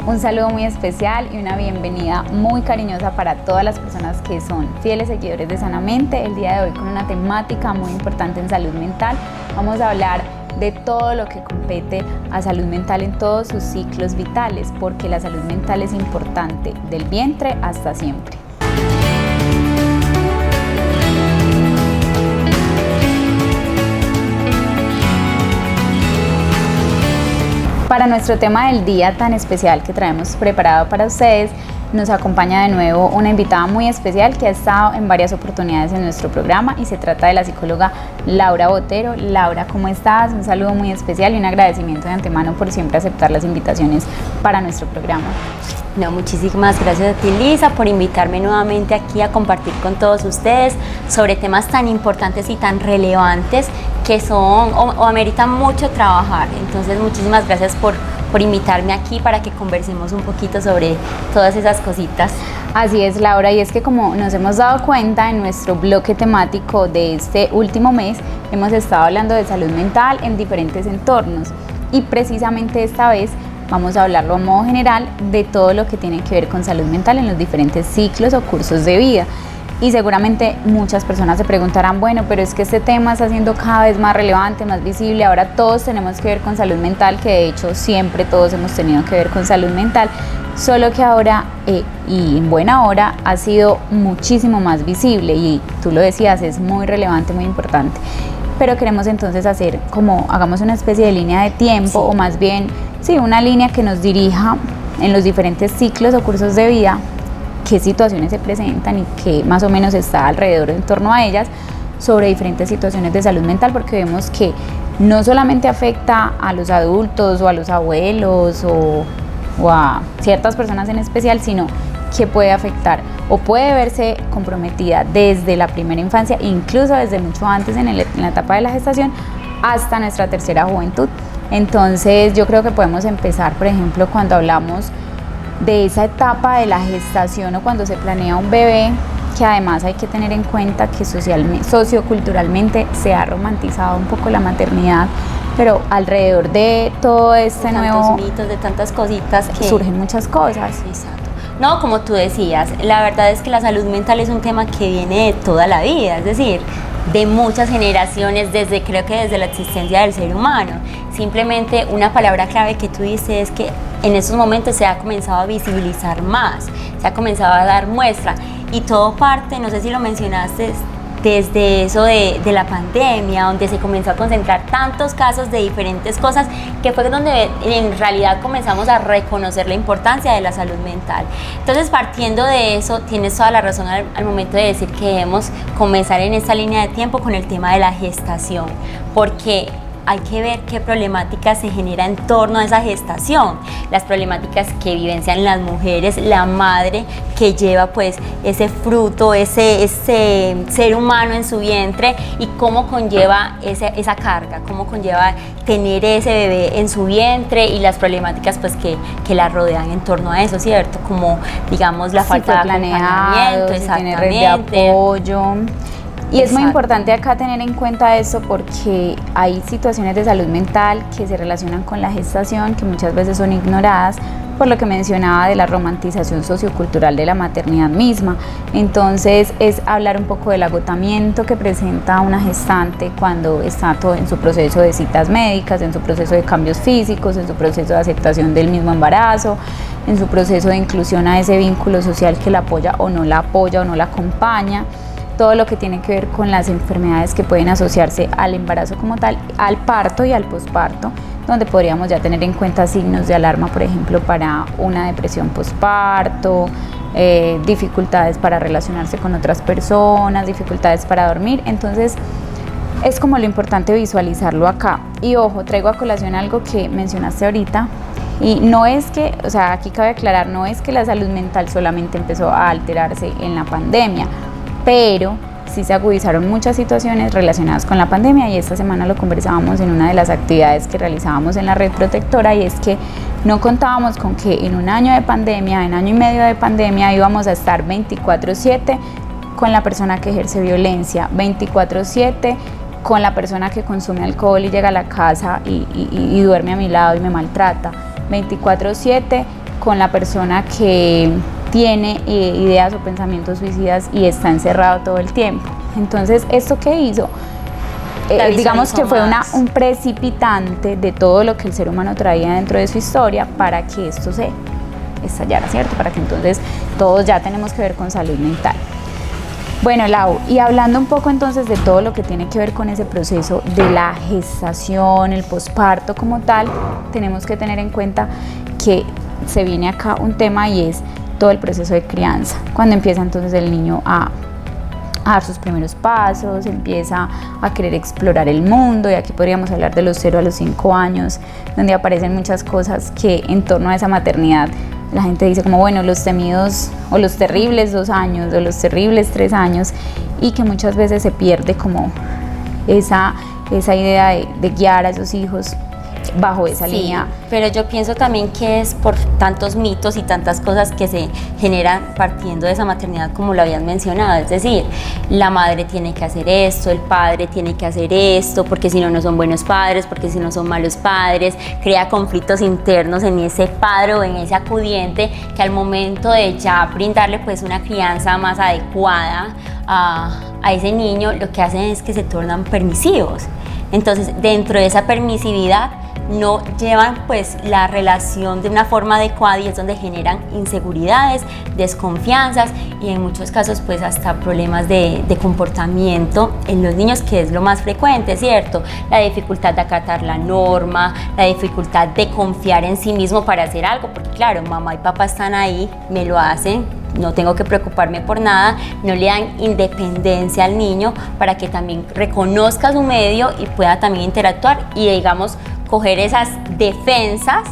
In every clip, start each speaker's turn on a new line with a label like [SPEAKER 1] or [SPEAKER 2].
[SPEAKER 1] Un saludo muy especial y una bienvenida muy cariñosa para todas las personas que son fieles seguidores de Sanamente. El día de hoy con una temática muy importante en salud mental. Vamos a hablar de todo lo que compete a salud mental en todos sus ciclos vitales, porque la salud mental es importante del vientre hasta siempre. Para nuestro tema del día tan especial que traemos preparado para ustedes, nos acompaña de nuevo una invitada muy especial que ha estado en varias oportunidades en nuestro programa y se trata de la psicóloga Laura Botero. Laura, ¿cómo estás? Un saludo muy especial y un agradecimiento de antemano por siempre aceptar las invitaciones para nuestro programa.
[SPEAKER 2] No, muchísimas gracias a ti, Lisa, por invitarme nuevamente aquí a compartir con todos ustedes sobre temas tan importantes y tan relevantes que son o ameritan mucho trabajar. Entonces, muchísimas gracias por invitarme aquí para que conversemos un poquito sobre todas esas cositas.
[SPEAKER 1] Así es, Laura, y es que como nos hemos dado cuenta en nuestro bloque temático de este último mes, hemos estado hablando de salud mental en diferentes entornos y precisamente esta vez vamos a hablarlo a modo general de todo lo que tiene que ver con salud mental en los diferentes ciclos o cursos de vida. Y seguramente muchas personas se preguntarán, bueno, pero es que este tema está siendo cada vez más relevante, más visible, ahora todos tenemos que ver con salud mental, que de hecho siempre todos hemos tenido que ver con salud mental, solo que ahora y en buena hora ha sido muchísimo más visible y tú lo decías, es muy relevante, muy importante. Pero queremos entonces hacer hagamos una especie de línea de tiempo, o más bien, sí, una línea que nos dirija en los diferentes ciclos o cursos de vida, qué situaciones se presentan y qué más o menos está alrededor en torno a ellas sobre diferentes situaciones de salud mental, porque vemos que no solamente afecta a los adultos o a los abuelos o a ciertas personas en especial, sino que puede afectar o puede verse comprometida desde la primera infancia, incluso desde mucho antes en la etapa de la gestación hasta nuestra tercera juventud. Entonces yo creo que podemos empezar, por ejemplo, cuando hablamos de esa etapa de la gestación o cuando se planea un bebé, que además hay que tener en cuenta que socioculturalmente se ha romantizado un poco la maternidad, pero alrededor de todo este nuevo
[SPEAKER 2] mitos, de tantas cositas que
[SPEAKER 1] surgen muchas cosas.
[SPEAKER 2] Exacto. No, como tú decías, la verdad es que la salud mental es un tema que viene de toda la vida, es decir, de muchas generaciones, creo que desde la existencia del ser humano. Simplemente una palabra clave que tú dices es que en estos momentos se ha comenzado a visibilizar más, se ha comenzado a dar muestra y todo parte, no sé si lo mencionaste, desde eso de la pandemia, donde se comenzó a concentrar tantos casos de diferentes cosas, que fue donde en realidad comenzamos a reconocer la importancia de la salud mental. Entonces, partiendo de eso, tienes toda la razón al momento de decir que debemos comenzar en esta línea de tiempo con el tema de la gestación, porque hay que ver qué problemáticas se generan en torno a esa gestación, las problemáticas que vivencian las mujeres, la madre que lleva pues ese fruto, ese ser humano en su vientre y cómo conlleva esa carga, cómo conlleva tener ese bebé en su vientre y las problemáticas pues que la rodean en torno a eso, ¿cierto? Como digamos la falta de acompañamiento,
[SPEAKER 1] exactamente, red de apoyo. Y es muy importante acá tener en cuenta eso porque hay situaciones de salud mental que se relacionan con la gestación que muchas veces son ignoradas por lo que mencionaba de la romantización sociocultural de la maternidad misma. Entonces es hablar un poco del agotamiento que presenta una gestante cuando está todo en su proceso de citas médicas, en su proceso de cambios físicos, en su proceso de aceptación del mismo embarazo, en su proceso de inclusión a ese vínculo social que la apoya o no la acompaña. Todo lo que tiene que ver con las enfermedades que pueden asociarse al embarazo como tal, al parto y al posparto, donde podríamos ya tener en cuenta signos de alarma, por ejemplo, para una depresión posparto, dificultades para relacionarse con otras personas, dificultades para dormir. Entonces, es como lo importante visualizarlo acá. Y ojo, traigo a colación algo que mencionaste ahorita, y no es que, o sea, aquí cabe aclarar, no es que la salud mental solamente empezó a alterarse en la pandemia, pero sí se agudizaron muchas situaciones relacionadas con la pandemia y esta semana lo conversábamos en una de las actividades que realizábamos en la red protectora, y es que no contábamos con que en un año de pandemia, en año y medio de pandemia, íbamos a estar 24/7 con la persona que ejerce violencia, 24/7 con la persona que consume alcohol y llega a la casa y duerme a mi lado y me maltrata, 24/7 con la persona que tiene ideas o pensamientos suicidas y está encerrado todo el tiempo. Entonces, ¿esto qué hizo? Digamos que fue un precipitante de todo lo que el ser humano traía dentro de su historia para que esto se estallara, ¿cierto? Para que entonces todos ya tenemos que ver con salud mental. Bueno, Lau, y hablando un poco entonces de todo lo que tiene que ver con ese proceso de la gestación, el posparto como tal, tenemos que tener en cuenta que se viene acá un tema y es todo el proceso de crianza. Cuando empieza entonces el niño a dar sus primeros pasos, empieza a querer explorar el mundo, y aquí podríamos hablar de los 0 a los 5 años, donde aparecen muchas cosas que en torno a esa maternidad la gente dice como, bueno, los temidos o los terribles 2 años o los terribles 3 años, y que muchas veces se pierde como esa idea de guiar a esos hijos bajo esa línea.
[SPEAKER 2] Pero yo pienso también que es por tantos mitos y tantas cosas que se generan partiendo de esa maternidad, como lo habían mencionado, es decir, la madre tiene que hacer esto, el padre tiene que hacer esto, porque si no, no son buenos padres, porque si no son malos padres, crea conflictos internos en ese padre o en ese acudiente, que al momento de ya brindarle pues una crianza más adecuada a ese niño, lo que hacen es que se tornan permisivos. Entonces, dentro de esa permisividad, no llevan pues la relación de una forma adecuada, y es donde generan inseguridades, desconfianzas y en muchos casos pues hasta problemas de comportamiento en los niños, que es lo más frecuente, ¿cierto? La dificultad de acatar la norma, la dificultad de confiar en sí mismo para hacer algo, porque claro, mamá y papá están ahí, me lo hacen, no tengo que preocuparme por nada, no le dan independencia al niño para que también reconozca su medio y pueda también interactuar y, digamos, coger esas defensas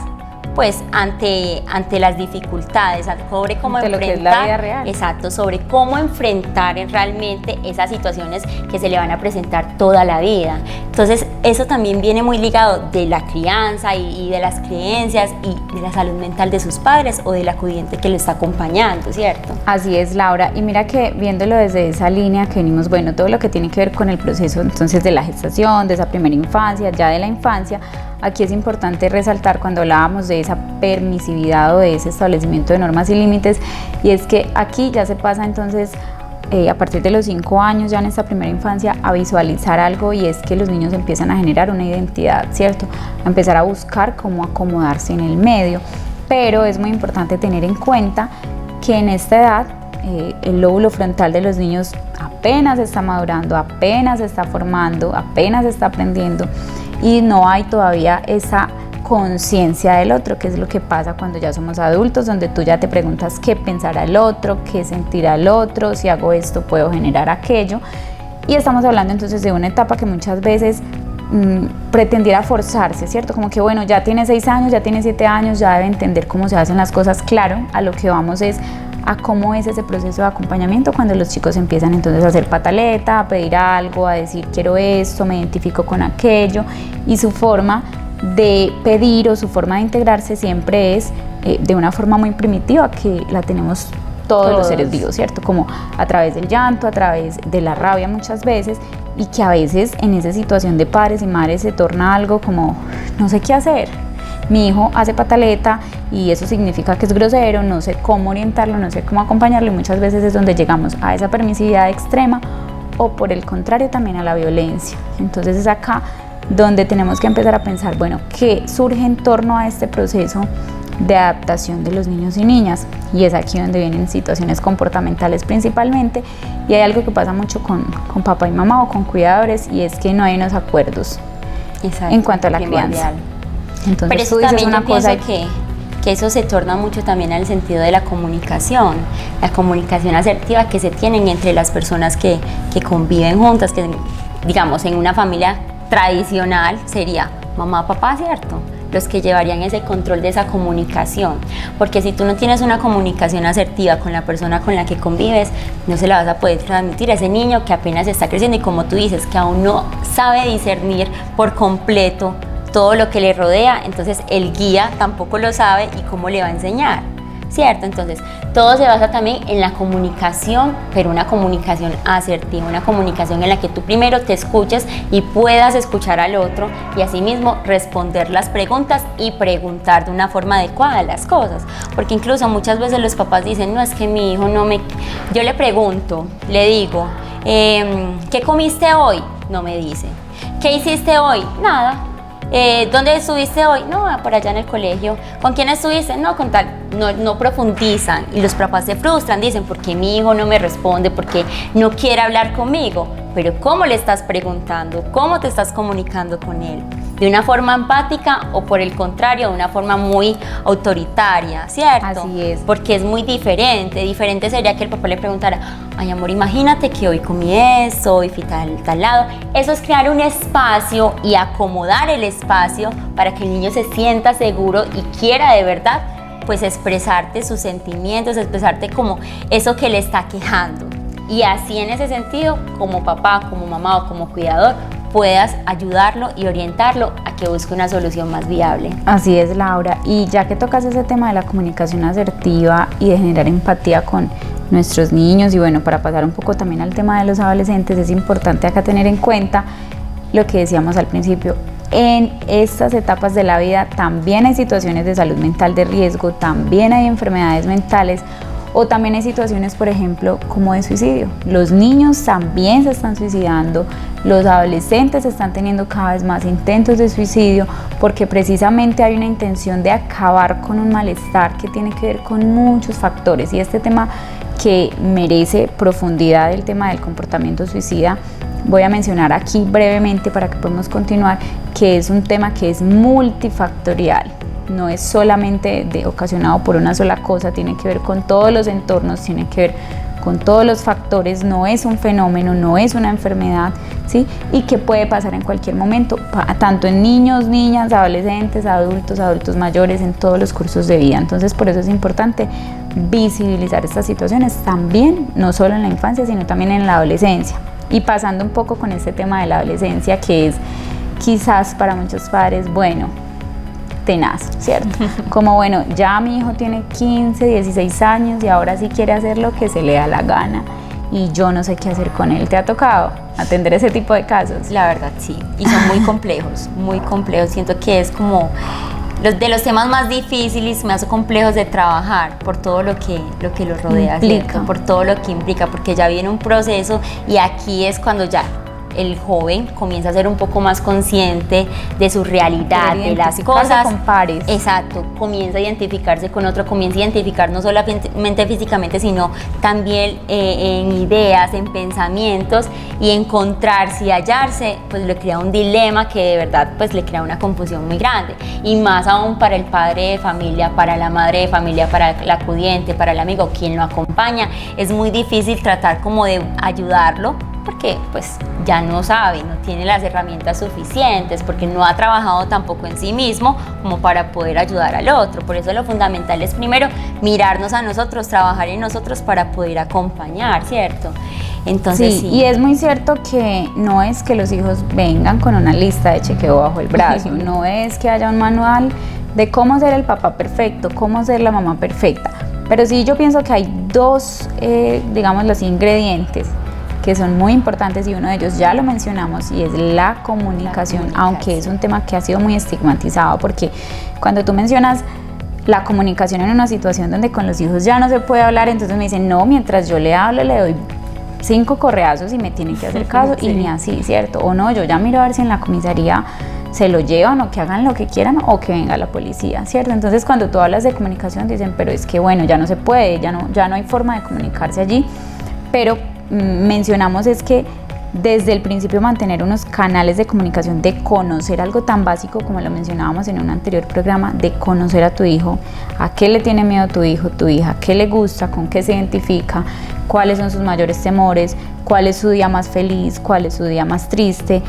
[SPEAKER 2] pues ante las dificultades, sobre cómo
[SPEAKER 1] ante
[SPEAKER 2] enfrentar,
[SPEAKER 1] lo que es la vida real.
[SPEAKER 2] Exacto, sobre cómo enfrentar realmente esas situaciones que se le van a presentar toda la vida. Entonces eso también viene muy ligado de la crianza y de las creencias y de la salud mental de sus padres o del acudiente que lo está acompañando, ¿cierto?
[SPEAKER 1] Así es, Laura, y mira que viéndolo desde esa línea que venimos, bueno, todo lo que tiene que ver con el proceso entonces de la gestación, de esa primera infancia, ya de la infancia, aquí es importante resaltar cuando hablábamos de esa permisividad o de ese establecimiento de normas y límites, y es que aquí ya se pasa entonces a partir de los 5 años, ya en esta primera infancia, a visualizar algo, y es que los niños empiezan a generar una identidad, ¿cierto? A empezar a buscar cómo acomodarse en el medio, pero es muy importante tener en cuenta que en esta edad el lóbulo frontal de los niños apenas está madurando, apenas se está formando, apenas está aprendiendo, y no hay todavía esa conciencia del otro, que es lo que pasa cuando ya somos adultos, donde tú ya te preguntas qué pensará el otro, qué sentirá el otro, si hago esto puedo generar aquello, y estamos hablando entonces de una etapa que muchas veces pretendiera forzarse, ¿cierto? Como que bueno, ya tiene 6 años, ya tiene 7 años, ya debe entender cómo se hacen las cosas. Claro, a lo que vamos es a cómo es ese proceso de acompañamiento cuando los chicos empiezan entonces a hacer pataleta, a pedir algo, a decir quiero esto, me identifico con aquello, y su forma de pedir o su forma de integrarse siempre es de una forma muy primitiva, que la tenemos todos los seres vivos, ¿cierto? Como a través del llanto, a través de la rabia muchas veces, y que a veces en esa situación de padres y madres se torna algo como no sé qué hacer. Mi hijo hace pataleta y eso significa que es grosero, no sé cómo orientarlo, no sé cómo acompañarlo, y muchas veces es donde llegamos a esa permisividad extrema o por el contrario también a la violencia. Entonces es acá donde tenemos que empezar a pensar, bueno, ¿qué surge en torno a este proceso de adaptación de los niños y niñas? Y es aquí donde vienen situaciones comportamentales principalmente, y hay algo que pasa mucho con papá y mamá o con cuidadores, y es que no hay unos acuerdos.
[SPEAKER 2] Exacto,
[SPEAKER 1] en cuanto a la crianza. Entonces,
[SPEAKER 2] pero eso también una cosa que eso se torna mucho también al sentido de la comunicación asertiva que se tienen entre las personas que conviven juntas, que digamos en una familia tradicional sería mamá, papá, ¿cierto? Los que llevarían ese control de esa comunicación, porque si tú no tienes una comunicación asertiva con la persona con la que convives, no se la vas a poder transmitir a ese niño que apenas está creciendo y, como tú dices, que aún no sabe discernir por completo todo lo que le rodea. Entonces el guía tampoco lo sabe, y cómo le va a enseñar. ¿cierto? Entonces, todo se basa también en la comunicación, pero una comunicación asertiva, una comunicación en la que tú primero te escuches y puedas escuchar al otro y asimismo responder las preguntas y preguntar de una forma adecuada las cosas, porque incluso muchas veces los papás dicen, no, es que mi hijo no me... Yo le pregunto, le digo, ¿qué comiste hoy? No me dice. ¿Qué hiciste hoy? Nada. ¿Dónde estuviste hoy? No, por allá en el colegio. ¿Con quién estuviste? No, con tal. No profundizan y los papás se frustran, dicen, ¿por qué mi hijo no me responde? ¿Por qué no quiere hablar conmigo? Pero ¿cómo le estás preguntando? ¿Cómo te estás comunicando con él? ¿De una forma empática o por el contrario, de una forma muy autoritaria, ¿cierto?
[SPEAKER 1] Así es.
[SPEAKER 2] Porque es muy diferente. Diferente sería que el papá le preguntara, ay amor, imagínate que hoy comí esto, hoy fui tal lado. Eso es crear un espacio y acomodar el espacio para que el niño se sienta seguro y quiera de verdad pues expresarte sus sentimientos, expresarte como eso que le está quejando. Y así en ese sentido, como papá, como mamá o como cuidador, puedas ayudarlo y orientarlo a que busque una solución más viable.
[SPEAKER 1] Así es, Laura. Y ya que tocas ese tema de la comunicación asertiva y de generar empatía con nuestros niños, y bueno, para pasar un poco también al tema de los adolescentes, es importante acá tener en cuenta lo que decíamos al principio. En estas etapas de la vida también hay situaciones de salud mental de riesgo, también hay enfermedades mentales o también hay situaciones, por ejemplo, como de suicidio. Los niños también se están suicidando, los adolescentes están teniendo cada vez más intentos de suicidio porque precisamente hay una intención de acabar con un malestar que tiene que ver con muchos factores, y este tema que merece profundidad, el tema del comportamiento suicida, voy a mencionar aquí brevemente para que podamos continuar, que es un tema que es multifactorial. No es solamente ocasionado por una sola cosa, tiene que ver con todos los entornos, tiene que ver con todos los factores, no es un fenómeno, no es una enfermedad, ¿sí? Y que puede pasar en cualquier momento, tanto en niños, niñas, adolescentes, adultos mayores, en todos los cursos de vida. Entonces, por eso es importante visibilizar estas situaciones también, no solo en la infancia, sino también en la adolescencia. Y pasando un poco con este tema de la adolescencia, que es quizás para muchos padres, bueno, tenaz, ¿cierto? Como bueno, ya mi hijo tiene 15, 16 años y ahora sí quiere hacer lo que se le da la gana y yo no sé qué hacer con él. ¿Te ha tocado atender ese tipo de casos?
[SPEAKER 2] La verdad sí, y son muy complejos, muy complejos. Siento que es como de los temas más difíciles, más complejos de trabajar por todo lo que lo rodea, ¿cierto? Por todo lo que implica, porque ya viene un proceso y aquí es cuando ya el joven comienza a ser un poco más consciente de su realidad, de las cosas.
[SPEAKER 1] Con pares.
[SPEAKER 2] Exacto, comienza a identificarse con otro, comienza a identificar no solamente físicamente, sino también en ideas, en pensamientos, y encontrarse y hallarse, pues le crea un dilema que de verdad pues le crea una confusión muy grande, y más aún para el padre de familia, para la madre de familia, para el acudiente, para el amigo, quien lo acompaña. Es muy difícil tratar como de ayudarlo, porque pues ya no sabe, no tiene las herramientas suficientes, porque no ha trabajado tampoco en sí mismo como para poder ayudar al otro. Por eso lo fundamental es primero mirarnos a nosotros, trabajar en nosotros para poder acompañar, ¿cierto? Entonces
[SPEAKER 1] sí. Y es muy cierto que no es que los hijos vengan con una lista de chequeo bajo el brazo, no es que haya un manual de cómo ser el papá perfecto, cómo ser la mamá perfecta, pero sí yo pienso que hay dos, digamos, los ingredientes que son muy importantes, y uno de ellos ya lo mencionamos, y es la comunicación, aunque es un tema que ha sido muy estigmatizado, porque cuando tú mencionas la comunicación en una situación donde con los hijos ya no se puede hablar, entonces me dicen, no, mientras yo le hablo le doy 5 correazos y me tienen que hacer caso, sí. Y ni así, ¿cierto? O no, yo ya miro a ver si en la comisaría se lo llevan o que hagan lo que quieran o que venga la policía, ¿cierto? Entonces cuando tú hablas de comunicación dicen, pero es que bueno, ya no se puede, ya no hay forma de comunicarse allí, pero mencionamos es que desde el principio mantener unos canales de comunicación, de conocer algo tan básico como lo mencionábamos en un anterior programa, de conocer a tu hijo, a qué le tiene miedo tu hijo, tu hija, qué le gusta, con qué se identifica, cuáles son sus mayores temores, cuál es su día más feliz, cuál es su día más triste,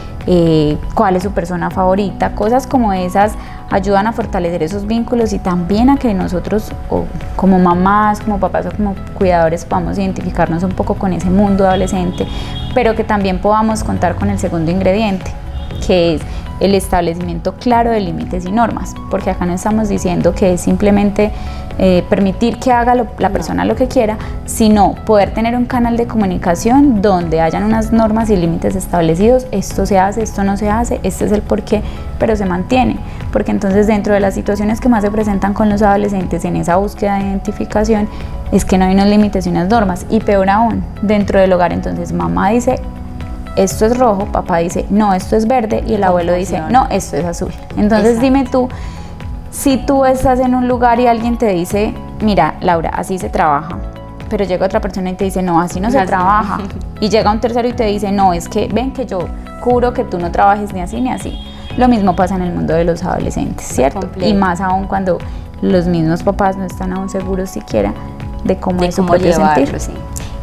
[SPEAKER 1] cuál es su persona favorita. Cosas como esas ayudan a fortalecer esos vínculos y también a que nosotros como mamás, como papás o como cuidadores podamos identificarnos un poco con ese mundo adolescente, pero que también podamos contar con el segundo ingrediente, que es el establecimiento claro de límites y normas, porque acá no estamos diciendo que es simplemente permitir que haga la persona lo que quiera, sino poder tener un canal de comunicación donde hayan unas normas y límites establecidos, esto se hace, esto no se hace, este es el porqué, pero se mantiene, porque entonces dentro de las situaciones que más se presentan con los adolescentes en esa búsqueda de identificación es que no hay unos límites y unas normas, y peor aún, dentro del hogar entonces mamá dice esto es rojo, papá dice no, esto es verde, y el abuelo dice no, esto es azul. Entonces exacto. Dime tú, si tú estás en un lugar y alguien te dice, mira, Laura, así se trabaja, pero llega otra persona y te dice, no, así no se trabaja, y llega un tercero y te dice, no, es que ven que yo juro que tú no trabajes ni así ni así. Lo mismo pasa en el mundo de los adolescentes, ¿cierto? Completo. Y más aún cuando los mismos papás no están aún seguros siquiera de cómo es su propio sentir.
[SPEAKER 2] Sí.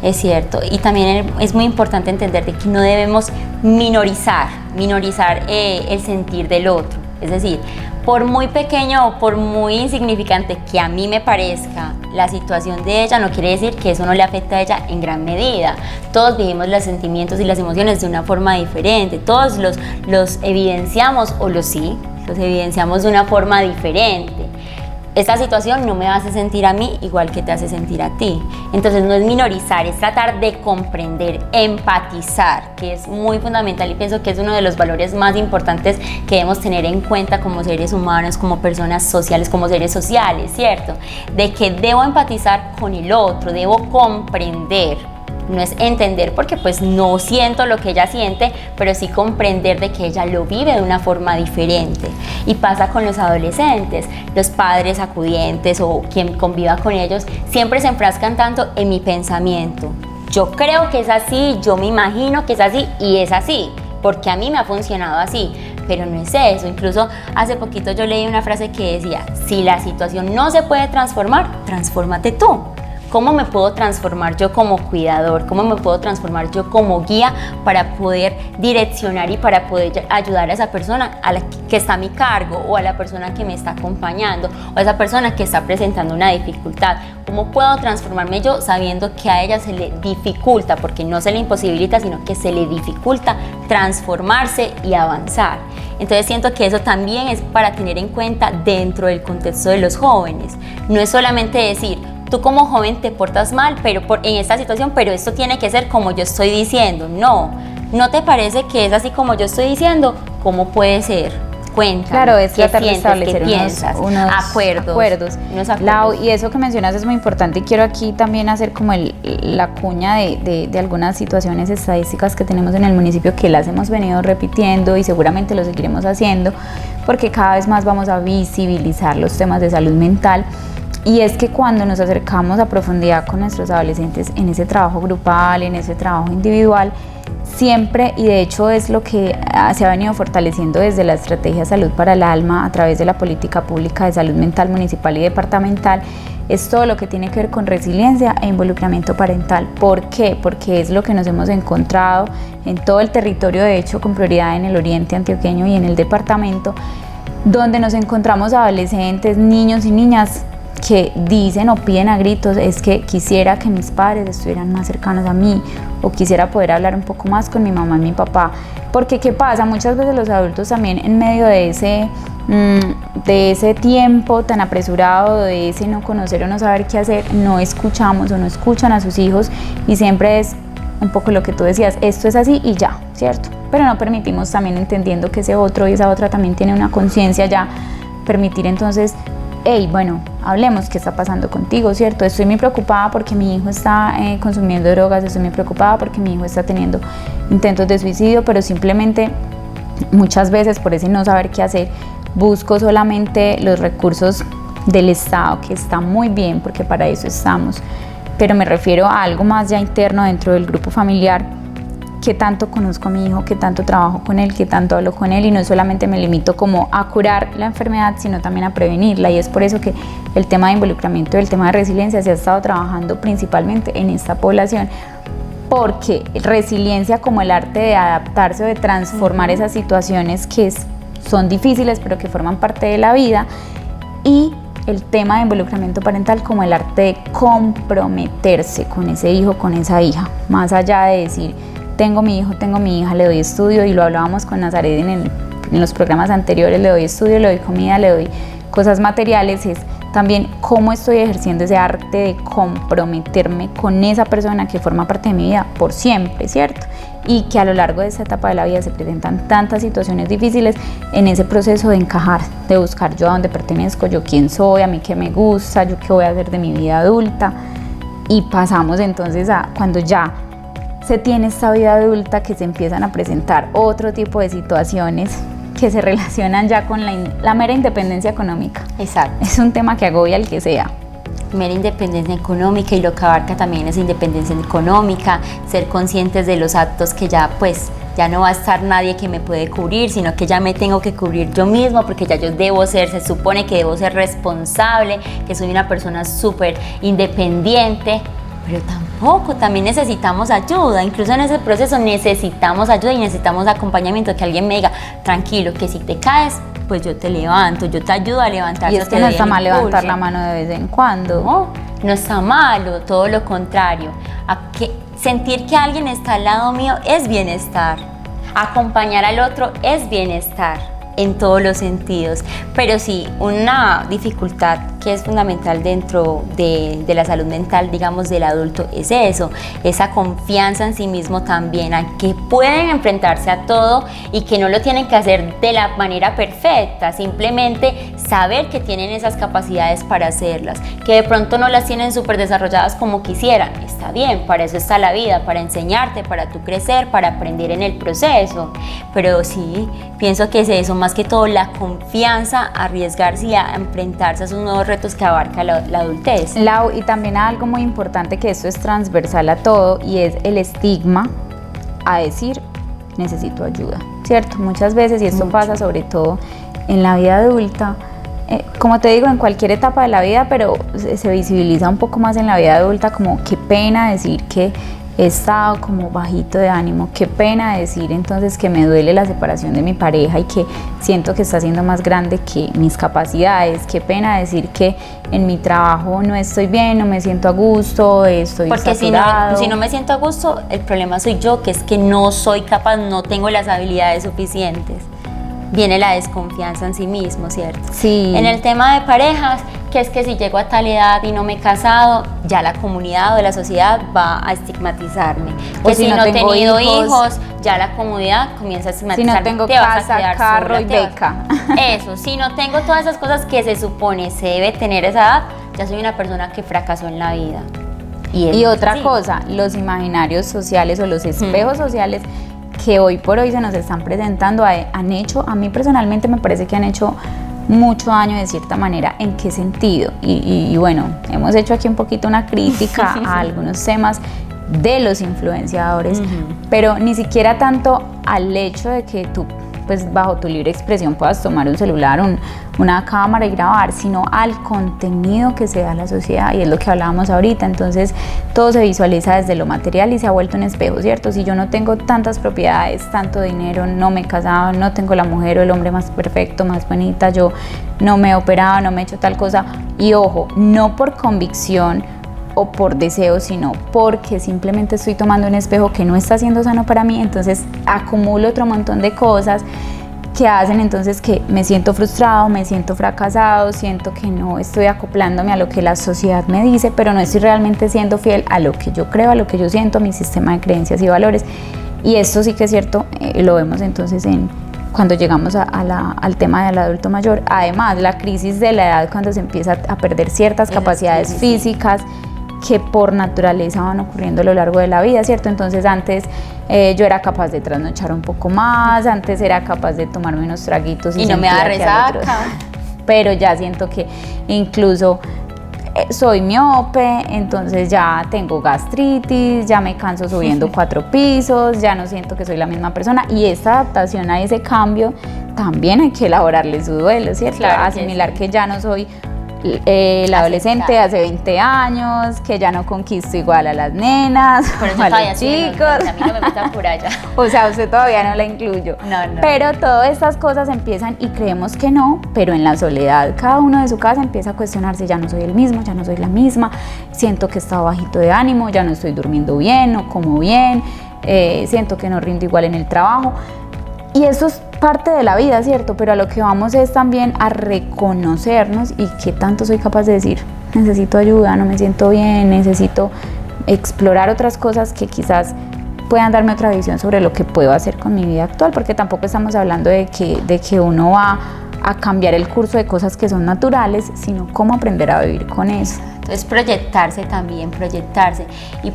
[SPEAKER 2] Es cierto, y también es muy importante entender de que no debemos minorizar el sentir del otro. Es decir, por muy pequeño o por muy insignificante que a mí me parezca la situación de ella, no quiere decir que eso no le afecte a ella en gran medida. Todos vivimos los sentimientos y las emociones de una forma diferente, todos los evidenciamos los evidenciamos de una forma diferente. Esta situación no me hace sentir a mí igual que te hace sentir a ti. Entonces no es minorizar, es tratar de comprender, empatizar, que es muy fundamental y pienso que es uno de los valores más importantes que debemos tener en cuenta como seres humanos, como personas sociales, como seres sociales, ¿cierto? De que debo empatizar con el otro, debo comprender. No es entender porque pues no siento lo que ella siente, pero sí comprender de que ella lo vive de una forma diferente. Y pasa con los adolescentes, los padres acudientes o quien conviva con ellos siempre se enfrascan tanto en mi pensamiento. Yo creo que es así, yo me imagino que es así y es así, porque a mí me ha funcionado así. Pero no es eso. Incluso hace poquito yo leí una frase que decía, si la situación no se puede transformar, transfórmate tú. ¿Cómo me puedo transformar yo como cuidador? ¿Cómo me puedo transformar yo como guía para poder direccionar y para poder ayudar a esa persona a la que está a mi cargo o a la persona que me está acompañando o a esa persona que está presentando una dificultad? ¿Cómo puedo transformarme yo sabiendo que a ella se le dificulta, porque no se le imposibilita, sino que se le dificulta transformarse y avanzar? Entonces siento que eso también es para tener en cuenta dentro del contexto de los jóvenes. No es solamente decir, tú como joven te portas mal en esta situación, pero esto tiene que ser como yo estoy diciendo. ¿No te parece que es así como yo estoy diciendo? ¿Cómo puede ser? Cuéntame.
[SPEAKER 1] Claro, es tratar de establecer unos
[SPEAKER 2] acuerdos.
[SPEAKER 1] Lau, y eso que mencionas es muy importante y quiero aquí también hacer como la cuña de algunas situaciones estadísticas que tenemos en el municipio que las hemos venido repitiendo y seguramente lo seguiremos haciendo porque cada vez más vamos a visibilizar los temas de salud mental. Y es que cuando nos acercamos a profundidad con nuestros adolescentes en ese trabajo grupal, en ese trabajo individual, siempre, y de hecho es lo que se ha venido fortaleciendo desde la Estrategia Salud para el Alma a través de la Política Pública de Salud Mental Municipal y Departamental, es todo lo que tiene que ver con resiliencia e involucramiento parental. ¿Por qué? Porque es lo que nos hemos encontrado en todo el territorio, de hecho con prioridad en el oriente antioqueño y en el departamento, donde nos encontramos adolescentes, niños y niñas que dicen o piden a gritos, es que quisiera que mis padres estuvieran más cercanos a mí o quisiera poder hablar un poco más con mi mamá y mi papá, porque ¿qué pasa? Muchas veces los adultos también en medio de ese tiempo tan apresurado, de ese no conocer o no saber qué hacer, no escuchamos o no escuchan a sus hijos y siempre es un poco lo que tú decías, esto es así y ya, ¿cierto? Pero no permitimos también entendiendo que ese otro y esa otra también tiene una conciencia ya, permitir entonces, hey, bueno, hablemos, ¿qué está pasando contigo, cierto? Estoy muy preocupada porque mi hijo está consumiendo drogas, estoy muy preocupada porque mi hijo está teniendo intentos de suicidio, pero simplemente muchas veces por ese no saber qué hacer, busco solamente los recursos del Estado, que está muy bien porque para eso estamos, pero me refiero a algo más ya interno dentro del grupo familiar. Qué tanto conozco a mi hijo, qué tanto trabajo con él, qué tanto hablo con él y no solamente me limito como a curar la enfermedad, sino también a prevenirla, y es por eso que el tema de involucramiento y el tema de resiliencia se ha estado trabajando principalmente en esta población, porque resiliencia como el arte de adaptarse o de transformar esas situaciones que son difíciles pero que forman parte de la vida, y el tema de involucramiento parental como el arte de comprometerse con ese hijo, con esa hija, más allá de decir tengo mi hijo, tengo mi hija, le doy estudio, y lo hablábamos con Nazaret en el en los programas anteriores, le doy estudio, le doy comida, le doy cosas materiales, es también cómo estoy ejerciendo ese arte de comprometerme con esa persona que forma parte de mi vida por siempre, ¿cierto? Y que a lo largo de esta etapa de la vida se presentan tantas situaciones difíciles en ese proceso de encajar, de buscar yo a dónde pertenezco, yo quién soy, a mí qué me gusta, yo qué voy a hacer de mi vida adulta. Y pasamos entonces a cuando ya se tiene esta vida adulta, que se empiezan a presentar otro tipo de situaciones que se relacionan ya con la mera independencia económica.
[SPEAKER 2] Exacto.
[SPEAKER 1] Es un tema que agobia al que sea.
[SPEAKER 2] Mera independencia económica, y lo que abarca también es independencia económica, ser conscientes de los actos que ya pues ya no va a estar nadie que me puede cubrir, sino que ya me tengo que cubrir yo mismo, porque ya yo debo ser, se supone que debo ser responsable, que soy una persona súper independiente, pero tampoco, también necesitamos ayuda, incluso en ese proceso necesitamos ayuda y necesitamos acompañamiento, que alguien me diga, tranquilo, que si te caes, pues yo te levanto, yo te ayudo a levantarte.
[SPEAKER 1] Y es que no está mal levantar la mano de vez en cuando.
[SPEAKER 2] No, no está malo, todo lo contrario. Sentir que alguien está al lado mío es bienestar. Acompañar al otro es bienestar en todos los sentidos. Pero sí, una dificultad que es fundamental dentro de la salud mental, digamos, del adulto, es eso, esa confianza en sí mismo también, a que pueden enfrentarse a todo y que no lo tienen que hacer de la manera perfecta, simplemente saber que tienen esas capacidades para hacerlas, que de pronto no las tienen súper desarrolladas como quisieran, está bien, para eso está la vida, para enseñarte, para tú crecer, para aprender en el proceso, pero sí, pienso que es eso, más que todo la confianza, arriesgarse y a enfrentarse a esos nuevos retos que abarca la adultez.
[SPEAKER 1] Lau, y también algo muy importante, que esto es transversal a todo, y es el estigma a decir necesito ayuda, ¿cierto? Muchas veces, y esto pasa sobre todo en la vida adulta, como te digo, en cualquier etapa de la vida, pero se visibiliza un poco más en la vida adulta, como qué pena decir que he estado como bajito de ánimo, qué pena decir entonces que me duele la separación de mi pareja y que siento que está siendo más grande que mis capacidades, qué pena decir que en mi trabajo no estoy bien, no me siento a gusto, estoy saturado.
[SPEAKER 2] Porque si no me siento a gusto, el problema soy yo, que es que no soy capaz, no tengo las habilidades suficientes. Viene la desconfianza en sí mismo, ¿cierto?
[SPEAKER 1] Sí.
[SPEAKER 2] En el tema de parejas, que es que si llego a tal edad y no me he casado, ya la comunidad o la sociedad va a estigmatizarme. Que si no he tenido hijos, ya la comunidad comienza a estigmatizarme.
[SPEAKER 1] Si no tengo casa, carro y beca.
[SPEAKER 2] Eso, si no tengo todas esas cosas que se supone se debe tener a esa edad, ya soy una persona que fracasó en la vida.
[SPEAKER 1] Y otra cosa, los imaginarios sociales o los espejos sociales que hoy por hoy se nos están presentando han hecho, a mí personalmente me parece que han hecho mucho daño de cierta manera. ¿En qué sentido? Y bueno, hemos hecho aquí un poquito una crítica a algunos temas de los influenciadores, pero ni siquiera tanto al hecho de que tú, pues bajo tu libre expresión, puedas tomar un celular, una cámara y grabar, sino al contenido que se da a la sociedad, y es lo que hablábamos ahorita. Entonces todo se visualiza desde lo material y se ha vuelto un espejo, ¿cierto? Si yo no tengo tantas propiedades, tanto dinero, no me he casado, no tengo la mujer o el hombre más perfecto, más bonita, yo no me he operado, no me he hecho tal cosa, y ojo, no por convicción o por deseo, sino porque simplemente estoy tomando un espejo que no está siendo sano para mí, entonces acumulo otro montón de cosas que hacen entonces que me siento frustrado, me siento fracasado, siento que no estoy acoplándome a lo que la sociedad me dice, pero no estoy realmente siendo fiel a lo que yo creo, a lo que yo siento, a mi sistema de creencias y valores. Y esto sí que es cierto, lo vemos entonces cuando llegamos al tema del adulto mayor. Además, la crisis de la edad, cuando se empieza a perder ciertas capacidades físicas que por naturaleza van ocurriendo a lo largo de la vida, ¿cierto? Entonces antes yo era capaz de trasnochar un poco más, antes era capaz de tomarme unos traguitos
[SPEAKER 2] y no me da resaca,
[SPEAKER 1] pero ya siento que incluso soy miope, entonces ya tengo gastritis, ya me canso subiendo 4 pisos, ya no siento que soy la misma persona, y esta adaptación a ese cambio también hay que elaborarle su duelo, ¿cierto? Claro, asimilar que ya no soy la adolescente de hace 20 años, que ya no conquisto igual a las nenas,
[SPEAKER 2] pero
[SPEAKER 1] a los chicos.
[SPEAKER 2] A mí no me metan por allá.
[SPEAKER 1] O sea, usted todavía no la incluyo.
[SPEAKER 2] No.
[SPEAKER 1] Pero todas estas cosas empiezan, y creemos que no, pero en la soledad cada uno de su casa empieza a cuestionarse: ya no soy el mismo, ya no soy la misma, siento que he estado bajito de ánimo, ya no estoy durmiendo bien, no como bien, siento que no rindo igual en el trabajo. Y eso es parte de la vida, ¿cierto? Pero a lo que vamos es también a reconocernos y qué tanto soy capaz de decir, necesito ayuda, no me siento bien, necesito explorar otras cosas que quizás puedan darme otra visión sobre lo que puedo hacer con mi vida actual, porque tampoco estamos hablando de que uno va a cambiar el curso de cosas que son naturales, sino cómo aprender a vivir con eso.
[SPEAKER 2] Entonces proyectarse también, proyectarse. Y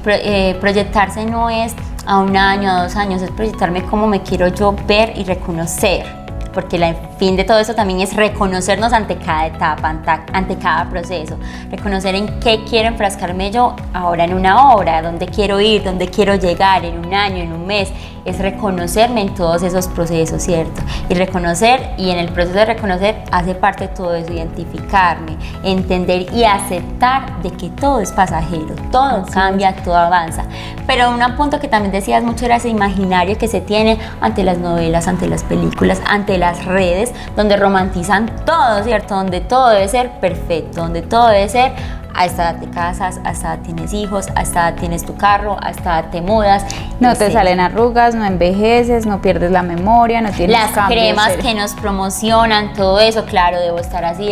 [SPEAKER 2] proyectarse no es a 1 año, a 2 años, es proyectarme cómo me quiero yo ver y reconocer. Porque el fin de todo eso también es reconocernos ante cada etapa, ante cada proceso, reconocer en qué quiero enfrascarme yo ahora en una obra, dónde quiero ir, dónde quiero llegar en 1 año, en 1 mes, es reconocerme en todos esos procesos, ¿cierto? Y reconocer, y en el proceso de reconocer hace parte de todo eso, identificarme, entender y aceptar de que todo es pasajero, todo cambia, todo avanza. Pero un punto que también decías mucho era ese imaginario que se tiene ante las novelas, ante las películas, ante las redes, donde romantizan todo, ¿cierto? Donde todo debe ser perfecto, donde todo debe ser a esta edad te casas, a esta edad tienes hijos, a esta edad tienes tu carro, a esta edad te mudas.
[SPEAKER 1] No te salen arrugas, no envejeces, no pierdes la memoria, no tienes
[SPEAKER 2] las cremas que nos promocionan, todo eso, claro, debo estar así,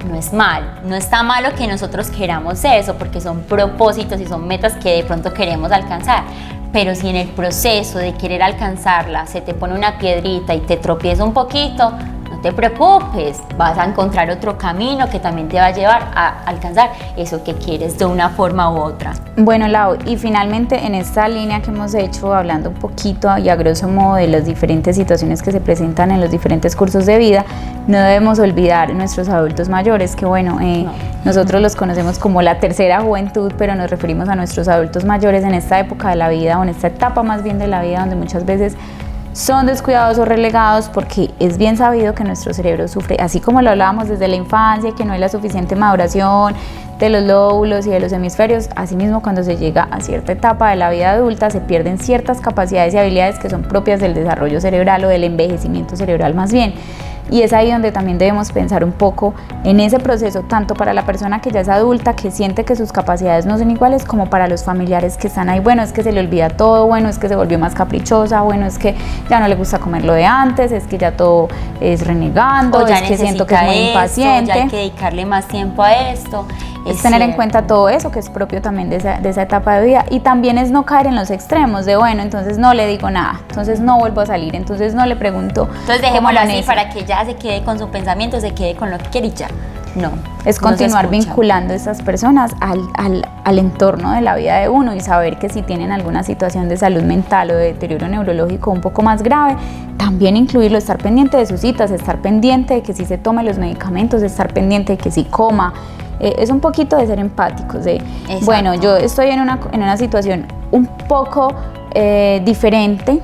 [SPEAKER 2] no es malo, no está malo que nosotros queramos eso, porque son propósitos y son metas que de pronto queremos alcanzar. Pero si en el proceso de querer alcanzarla se te pone una piedrita y te tropieza un poquito, no te preocupes, vas a encontrar otro camino que también te va a llevar a alcanzar eso que quieres de una forma u otra.
[SPEAKER 1] Bueno, Lau, y finalmente en esta línea que hemos hecho, hablando un poquito y a grosso modo de las diferentes situaciones que se presentan en los diferentes cursos de vida, no debemos olvidar nuestros adultos mayores, que bueno, nosotros los conocemos como la tercera juventud, pero nos referimos a nuestros adultos mayores en esta época de la vida, o en esta etapa más bien de la vida, donde muchas veces son descuidados o relegados, porque es bien sabido que nuestro cerebro sufre, así como lo hablábamos desde la infancia, que no hay la suficiente maduración de los lóbulos y de los hemisferios, asimismo cuando se llega a cierta etapa de la vida adulta se pierden ciertas capacidades y habilidades que son propias del desarrollo cerebral o del envejecimiento cerebral más bien. Y es ahí donde también debemos pensar un poco en ese proceso, tanto para la persona que ya es adulta, que siente que sus capacidades no son iguales, como para los familiares que están ahí. Bueno, es que se le olvida todo, bueno, es que se volvió más caprichosa, bueno, es que ya no le gusta comer lo de antes, es que ya todo es renegando,
[SPEAKER 2] o ya
[SPEAKER 1] es que siento que es muy impaciente.
[SPEAKER 2] Ya hay que dedicarle más tiempo a esto.
[SPEAKER 1] Es tener en cuenta todo eso que es propio también de esa etapa de vida, y también es no caer en los extremos de bueno, entonces no le digo nada, entonces no vuelvo a salir, entonces no le pregunto.
[SPEAKER 2] Entonces dejémoslo así para que ya se quede con su pensamiento, se quede con lo que quiere y ya. No.
[SPEAKER 1] Es continuar vinculando a estas personas al entorno de la vida de uno y saber que si tienen alguna situación de salud mental o de deterioro neurológico un poco más grave, también incluirlo, estar pendiente de sus citas, estar pendiente de que si se tome los medicamentos, estar pendiente de que si coma. Es un poquito de ser empáticos, de
[SPEAKER 2] Exacto.
[SPEAKER 1] Bueno, yo estoy en una situación un poco diferente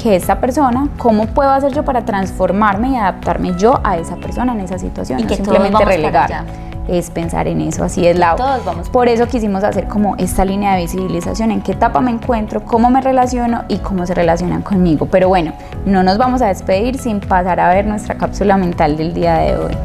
[SPEAKER 1] que esta persona, ¿cómo puedo hacer yo para transformarme y adaptarme yo a esa persona en esa situación?
[SPEAKER 2] Y
[SPEAKER 1] no
[SPEAKER 2] que
[SPEAKER 1] simplemente
[SPEAKER 2] todos vamos
[SPEAKER 1] relegar,
[SPEAKER 2] para allá.
[SPEAKER 1] es pensar en eso, así es, Lau.
[SPEAKER 2] Todos vamos.
[SPEAKER 1] Por eso quisimos hacer como esta línea de visibilización, en qué etapa me encuentro, cómo me relaciono y cómo se relacionan conmigo. Pero bueno, no nos vamos a despedir sin pasar a ver nuestra cápsula mental del día de hoy.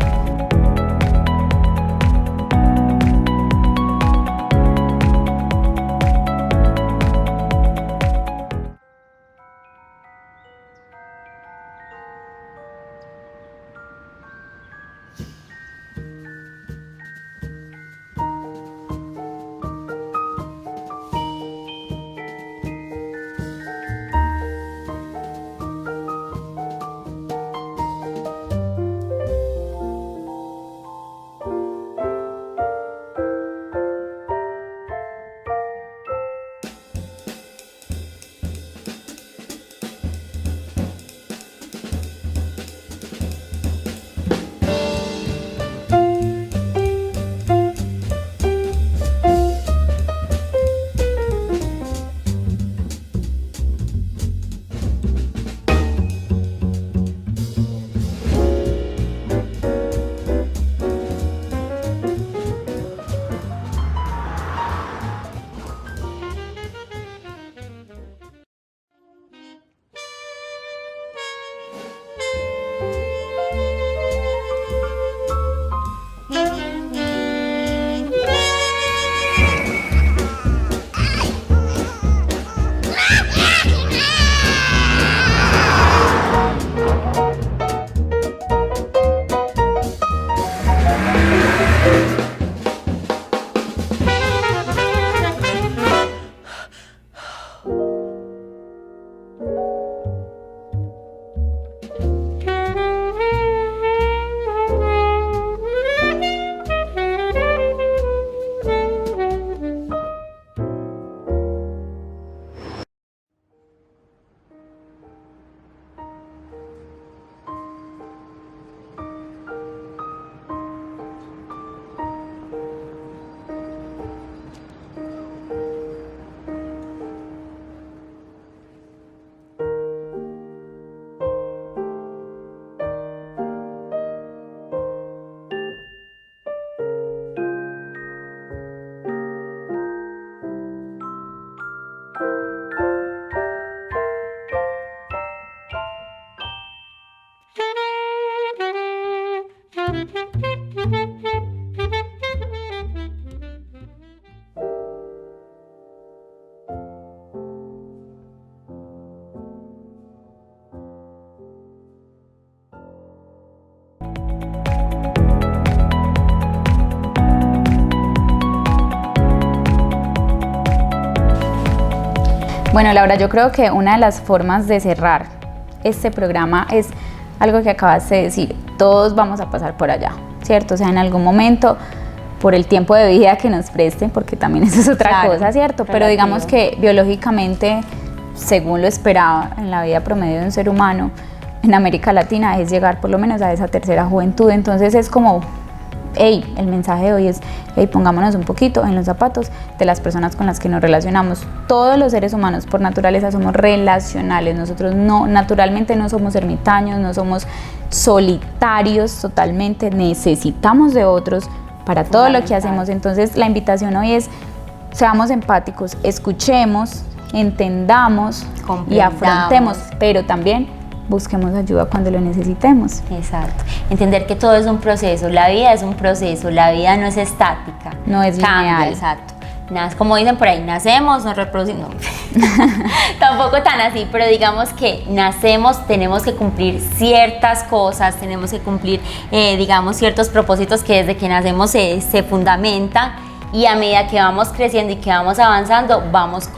[SPEAKER 1] Bueno, Laura, yo creo que una de las formas de cerrar este programa es algo que acabas de decir, todos vamos a pasar por allá, ¿cierto? O sea, en algún momento, por el tiempo de vida que nos presten, porque también eso es otra cosa, ¿cierto? Pero digamos que biológicamente, según lo esperado en la vida promedio de un ser humano, en América Latina es llegar por lo menos a esa tercera juventud, entonces es como... Hey, el mensaje de hoy es, hey, pongámonos un poquito en los zapatos de las personas con las que nos relacionamos. Todos los seres humanos por naturaleza somos relacionales, nosotros naturalmente no somos ermitaños, no somos solitarios totalmente, necesitamos de otros para todo lo que hacemos. Entonces la invitación hoy es, seamos empáticos, escuchemos, entendamos y afrontemos, pero también busquemos ayuda cuando lo necesitemos.
[SPEAKER 2] Exacto. Entender que todo es un proceso, la vida es un proceso, la vida no es estática.
[SPEAKER 1] No es lineal.
[SPEAKER 2] Exacto. Como dicen por ahí, nacemos, nos reproducimos. No. Tampoco tan así, pero digamos que nacemos, tenemos que cumplir ciertas cosas, tenemos que cumplir, digamos, ciertos propósitos que desde que nacemos se fundamentan. Y a medida que vamos creciendo y que vamos avanzando, vamos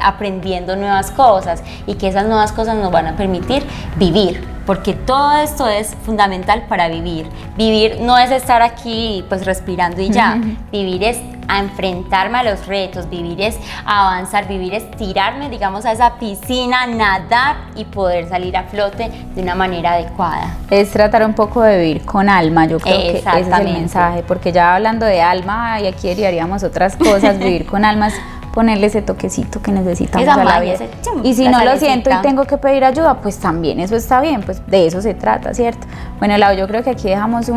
[SPEAKER 2] aprendiendo nuevas cosas y que esas nuevas cosas nos van a permitir vivir, porque todo esto es fundamental para vivir. Vivir no es estar aquí pues respirando y ya, vivir es a enfrentarme a los retos, vivir es avanzar, vivir es tirarme, digamos, a esa piscina, nadar y poder salir a flote de una manera adecuada.
[SPEAKER 1] Es tratar un poco de vivir con alma, yo creo que ese es el mensaje, porque ya hablando de alma, y aquí derivaríamos otras cosas, vivir con alma es ponerle ese toquecito que necesitamos a la vida. Y si no lo siento y tengo que pedir ayuda, pues también eso está bien, pues de eso se trata, ¿cierto? Bueno, Lau, yo creo que aquí dejamos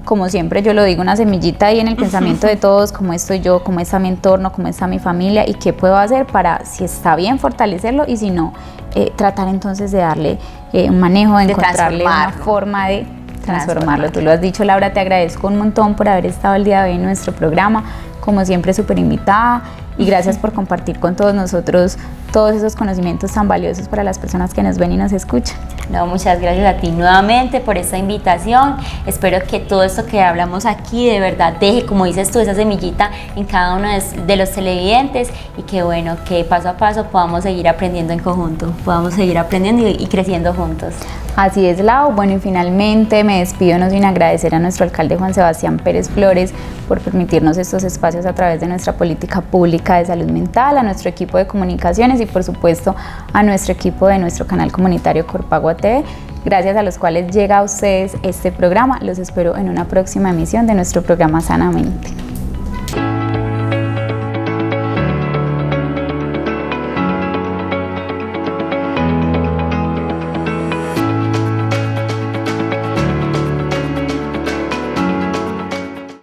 [SPEAKER 1] como siempre yo lo digo, una semillita ahí en el pensamiento de todos, cómo estoy yo, cómo está mi entorno, cómo está mi familia y qué puedo hacer para, si está bien, fortalecerlo y si no, tratar entonces de darle un manejo, de encontrarle una forma de transformarlo. Tú lo has dicho, Laura, te agradezco un montón por haber estado el día de hoy en nuestro programa, como siempre súper invitada y gracias por compartir con todos nosotros todos esos conocimientos tan valiosos para las personas que nos ven y nos escuchan.
[SPEAKER 2] No, muchas gracias a ti nuevamente por esta invitación. Espero que todo esto que hablamos aquí de verdad deje, como dices tú, esa semillita en cada uno de los televidentes y que bueno, que paso a paso podamos seguir aprendiendo en conjunto, podamos seguir aprendiendo y creciendo juntos.
[SPEAKER 1] Así es, Lau. Bueno, y finalmente me despido no sin agradecer a nuestro alcalde Juan Sebastián Pérez Flores por permitirnos estos espacios a través de nuestra política pública de salud mental, a nuestro equipo de comunicaciones y por supuesto a nuestro equipo de nuestro canal comunitario Corpagua TV, gracias a los cuales llega a ustedes este programa. Los espero en una próxima emisión de nuestro programa Sanamente.